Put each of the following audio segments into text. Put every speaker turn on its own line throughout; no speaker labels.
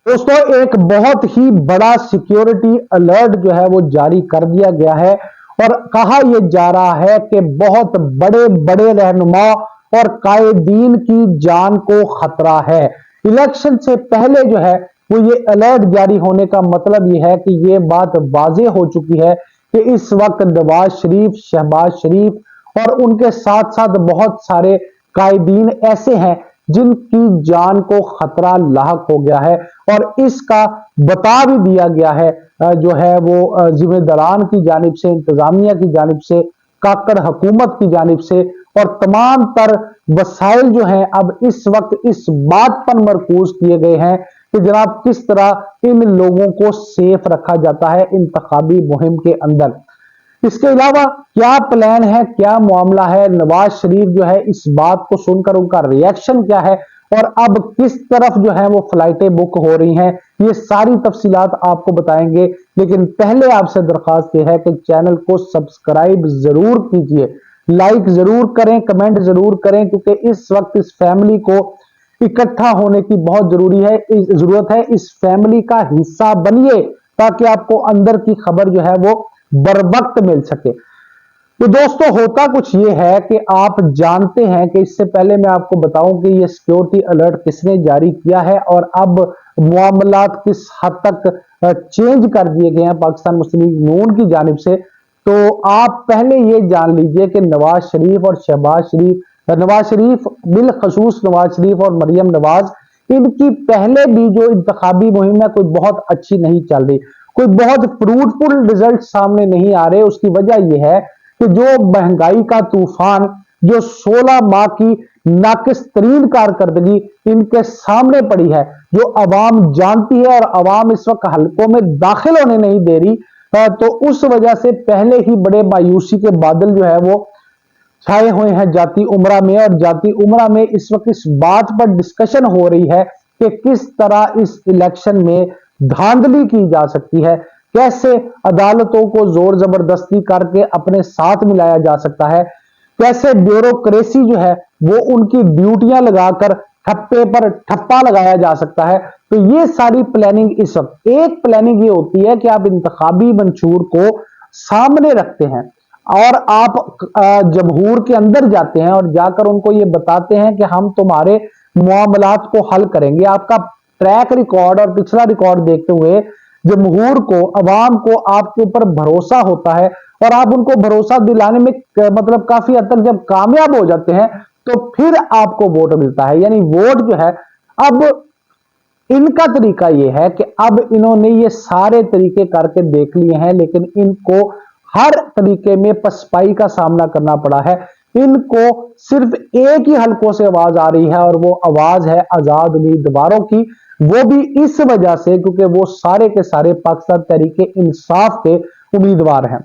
दोस्तों एक बहुत ही बड़ा सिक्योरिटी अलर्ट जो है वो जारी कर दिया गया है और कहा यह जा रहा है कि बहुत बड़े बड़े रहनुमा और कायदीन की जान को खतरा है। इलेक्शन से पहले जो है वो ये अलर्ट जारी होने का मतलब ये है कि ये बात वाज़ेह हो चुकी है कि इस वक्त नवाज शरीफ, शहबाज शरीफ और उनके साथ साथ बहुत सारे कायदीन ऐसे हैं जिनकी जान को खतरा लाहक हो गया है और इसका बता भी दिया गया है जो है वो जिम्मेदारान की जानिब से, इंतजामिया की जानिब से, काकड़ हुकूमत की जानिब से और तमाम तर वसाइल जो हैं अब इस वक्त इस बात पर मरकूज किए गए हैं कि जनाब किस तरह इन लोगों को सेफ रखा जाता है इंतखाबी मुहिम के अंदर। इसके अलावा क्या प्लान है, क्या मामला है, नवाज शरीफ जो है इस बात को सुनकर उनका रिएक्शन क्या है और अब किस तरफ जो है वो फ्लाइटें बुक हो रही हैं, ये सारी तफसीलात आपको बताएंगे। लेकिन पहले आपसे दरखास्त यह है कि चैनल को सब्सक्राइब जरूर कीजिए, लाइक जरूर करें, कमेंट जरूर करें, क्योंकि इस वक्त इस फैमिली को इकट्ठा होने की बहुत जरूरत है। इस फैमिली का हिस्सा बनिए ताकि आपको अंदर की खबर जो है वो बर वक्त मिल सके। तो दोस्तों होता कुछ ये है कि आप जानते हैं कि इससे पहले मैं आपको बताऊं कि ये सिक्योरिटी अलर्ट किसने जारी किया है और अब मामलात किस हद तक चेंज कर दिए गए हैं पाकिस्तान मुस्लिम लीग नून की जानिब से। तो आप पहले ये जान लीजिए कि नवाज शरीफ और शहबाज शरीफ, नवाज शरीफ बिलखसूस नवाज शरीफ और मरियम नवाज, इनकी पहले भी जो इंतखाबी मुहिम है कोई बहुत अच्छी नहीं चल रही, कोई बहुत फ्रूटफुल रिजल्ट सामने नहीं आ रहे। उसकी वजह यह है कि जो महंगाई का तूफान, जो 16 माह की नाकिस तरीन कारकर्दगी इनके सामने पड़ी है, जो अवाम जानती है और अवाम इस वक्त हलकों में दाखिल होने नहीं दे रही, तो उस वजह से पहले ही बड़े मायूसी के बादल जो है वो छाए हुए हैं जाती उमरा में। और जाती उमरा में इस वक्त इस बात पर डिस्कशन हो रही है कि किस तरह इस इलेक्शन में धांधली की जा सकती है, कैसे अदालतों को जोर जबरदस्ती करके अपने साथ मिलाया जा सकता है, कैसे ब्यूरोक्रेसी जो है वो उनकी ड्यूटियां लगाकर ठप्पे पर ठप्पा लगाया जा सकता है। तो ये सारी प्लानिंग, इस वक्त एक प्लानिंग ये होती है कि आप इंतखाबी मंशूर को सामने रखते हैं और आप जमहूर के अंदर जाते हैं और जाकर उनको ये बताते हैं कि हम तुम्हारे मामलात को हल करेंगे। आपका ट्रैक रिकॉर्ड और पिछला रिकॉर्ड देखते हुए जमहूर को, अवाम को आपके ऊपर भरोसा होता है और आप उनको भरोसा दिलाने में मतलब काफी हद तक जब कामयाब हो जाते हैं तो फिर आपको वोट मिलता है। यानी वोट जो है, अब इनका तरीका यह है कि अब इन्होंने ये सारे तरीके करके देख लिए हैं, लेकिन इनको हर तरीके में पसपाई का सामना करना पड़ा है। इनको सिर्फ एक ही हलकों से आवाज आ रही है और वो आवाज है आजाद उम्मीदवारों की। वो भी इस वजह से क्योंकि वो सारे के सारे पाकिस्तान तहरीक इंसाफ के उम्मीदवार हैं।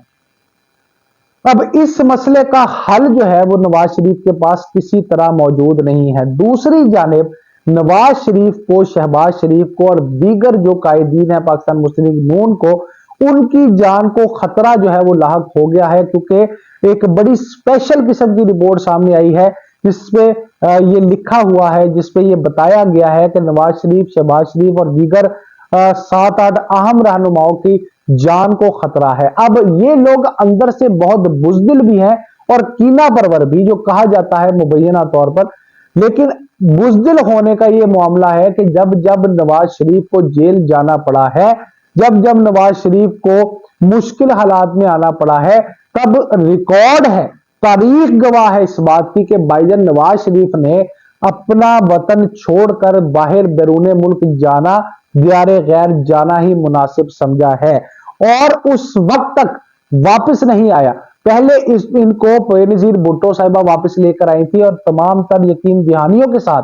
अब इस मसले का हल जो है वो नवाज शरीफ के पास किसी तरह मौजूद नहीं है। दूसरी जानिब नवाज शरीफ को, शहबाज शरीफ को और दीगर जो कायदीन है पाकिस्तान मुस्लिम लीग नून को, उनकी जान को खतरा जो है वो लाहक हो गया है, क्योंकि एक बड़ी स्पेशल किस्म की रिपोर्ट सामने आई है जिसपे ये लिखा हुआ है, जिसपे ये बताया गया है कि नवाज शरीफ, शहबाज शरीफ और दीगर 7-8 अहम रहनुमाओं की जान को खतरा है। अब ये लोग अंदर से बहुत बुजदिल भी हैं और कीना परवर भी, जो कहा जाता है मुबैना तौर पर। लेकिन बुजदिल होने का ये मामला है कि जब जब नवाज शरीफ को जेल जाना पड़ा है, जब जब नवाज शरीफ को मुश्किल हालात में आना पड़ा है, तब रिकॉर्ड है, तारीख गवाह है इस बात की कि भाईजान नवाज शरीफ ने अपना वतन छोड़कर बाहर बैरून मुल्क जाना, दियारे गैर जाना ही मुनासिब समझा है और उस वक्त तक वापस नहीं आया। पहले इनको बेनजीर भुट्टो साहिबा वापस लेकर आई थी और तमाम तर यकीन दहानियों के साथ,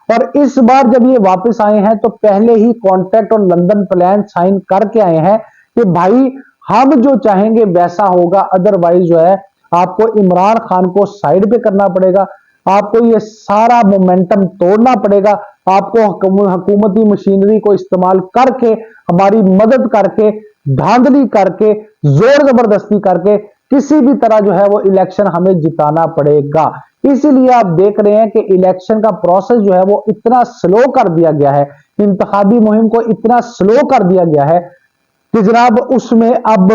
और इस बार जब ये वापस आए हैं तो पहले ही कॉन्ट्रैक्ट और लंदन प्लान साइन करके आए हैं कि भाई हम जो चाहेंगे वैसा होगा, अदरवाइज जो है आपको इमरान खान को साइड पे करना पड़ेगा, आपको ये सारा मोमेंटम तोड़ना पड़ेगा, आपको हुकूमती मशीनरी को इस्तेमाल करके, हमारी मदद करके, धांधली करके, जोर जबरदस्ती करके किसी भी तरह जो है वो इलेक्शन हमें जिताना पड़ेगा। इसीलिए आप देख रहे हैं कि इलेक्शन का प्रोसेस जो है वो इतना स्लो कर दिया गया है इंतखाबी मुहिम को इतना स्लो कर दिया गया है कि जनाब उसमें अब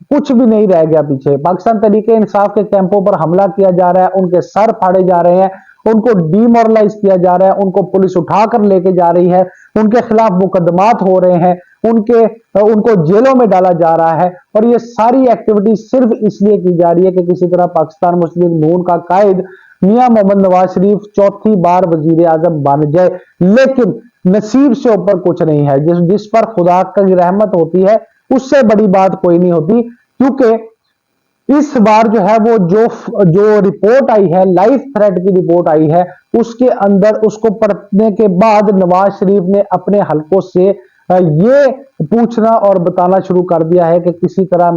कुछ भी नहीं रह गया पीछे। पाकिस्तान तहरीके इंसाफ के कैंपों पर हमला किया जा रहा है, उनके सर फाड़े जा रहे हैं, उनको डीमोरलाइज किया जा रहा है, उनको पुलिस उठाकर लेके जा रही है, उनके खिलाफ मुकदमात हो रहे हैं, उनको जेलों में डाला जा रहा है। और ये सारी एक्टिविटी सिर्फ इसलिए की जा रही है कि किसी तरह पाकिस्तान मुस्लिम नून का कायद मियां मोहम्मद नवाज शरीफ चौथी बार वजीर आजम बन जाए। लेकिन नसीब से ऊपर कुछ नहीं है, जिस पर खुदा की रहमत होती है उससे बड़ी बात कोई नहीं होती। क्योंकि इस बार जो है वो जो रिपोर्ट आई है, लाइफ थ्रेट की रिपोर्ट आई है, उसके अंदर उसको पढ़ने के बाद नवाज शरीफ ने अपने हलकों से ये पूछना और बताना शुरू कर दिया है कि किसी तरह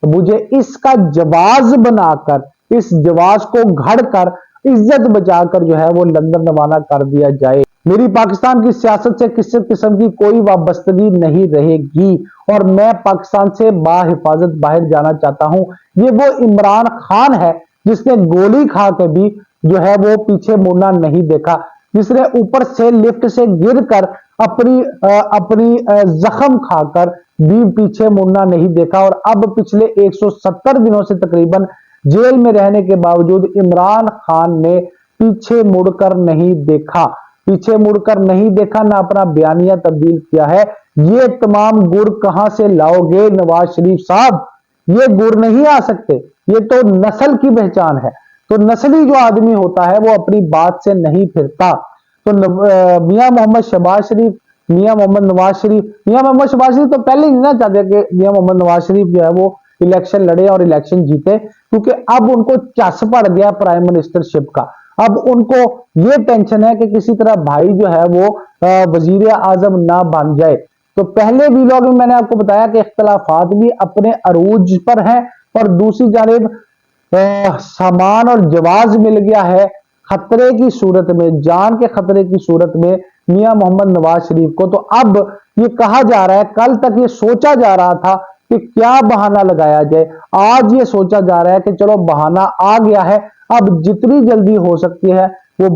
मुझे इसका जवाज बनाकर, इस जवाज को घड़कर, इज्जत बचाकर जो है वो लंदन रवाना कर दिया जाए। मेरी पाकिस्तान की सियासत से किसी किस्म की कोई वाबस्तगी नहीं रहेगी और मैं पाकिस्तान से बाहिफाजत बाहर जाना चाहता हूं। ये वो इमरान खान है जिसने गोली खा के भी जो है वो पीछे मुड़ना नहीं देखा, जिसने ऊपर से लिफ्ट से गिरकर अपनी जख्म खाकर भी पीछे मुड़ना नहीं देखा। और अब पिछले 170 दिनों से तकरीबन जेल में रहने के बावजूद इमरान खान ने पीछे मुड़कर नहीं देखा, ना अपना बयानिया तब्दील किया है। ये तमाम गुर कहां से लाओगे नवाज शरीफ साहब? ये गुर नहीं आ सकते, ये तो नस्ल की पहचान है। तो नस्ली जो आदमी होता है वो अपनी बात से नहीं फिरता। तो मियां मोहम्मद शहबाज शरीफ, मियां मोहम्मद नवाज शरीफ तो पहले ही नहीं चाहते कि मियां मोहम्मद नवाज शरीफ जो है वो इलेक्शन लड़े और इलेक्शन जीते, क्योंकि अब उनको चस पड़ गया प्राइम मिनिस्टरशिप का। अब उनको ये टेंशन है कि किसी तरह भाई जो है वो वजीर आजम ना बन जाए। तो पहले वीलॉग में मैंने आपको बताया कि इख्तलाफात भी अपने अरूज पर हैं और दूसरी जानिब सामान और जवाज मिल गया है खतरे की सूरत में, जान के खतरे की सूरत में मियां मोहम्मद नवाज शरीफ को। तो अब ये कहा जा रहा है, कल तक ये सोचा जा रहा था कि क्या बहाना लगाया जाए, आज ये सोचा जा रहा है कि चलो बहाना आ गया है, अब जितनी जल्दी हो सकती है वो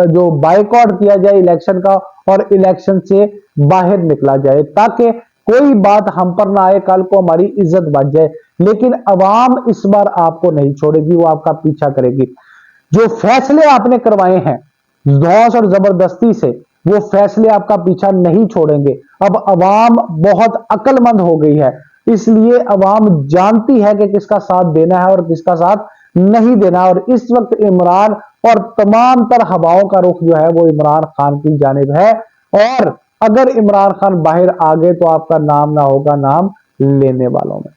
जो बायकॉट किया जाए इलेक्शन का और इलेक्शन से बाहर निकला जाए, ताकि कोई बात हम पर ना आए, कल को हमारी इज्जत बच जाए। लेकिन अवाम इस बार आपको नहीं छोड़ेगी, वो आपका पीछा करेगी। जो फैसले आपने करवाए हैं धौस और जबरदस्ती से, वो फैसले आपका पीछा नहीं छोड़ेंगे। अब अवाम बहुत अक्लमंद हो गई है, इसलिए अवाम जानती है कि किसका साथ देना है और किसका साथ नहीं देना। और इस वक्त इमरान और तमाम तर हवाओं का रुख जो है वो इमरान खान की जानिब है। और अगर इमरान खान बाहर आ गए तो आपका नाम ना होगा नाम लेने वालों में।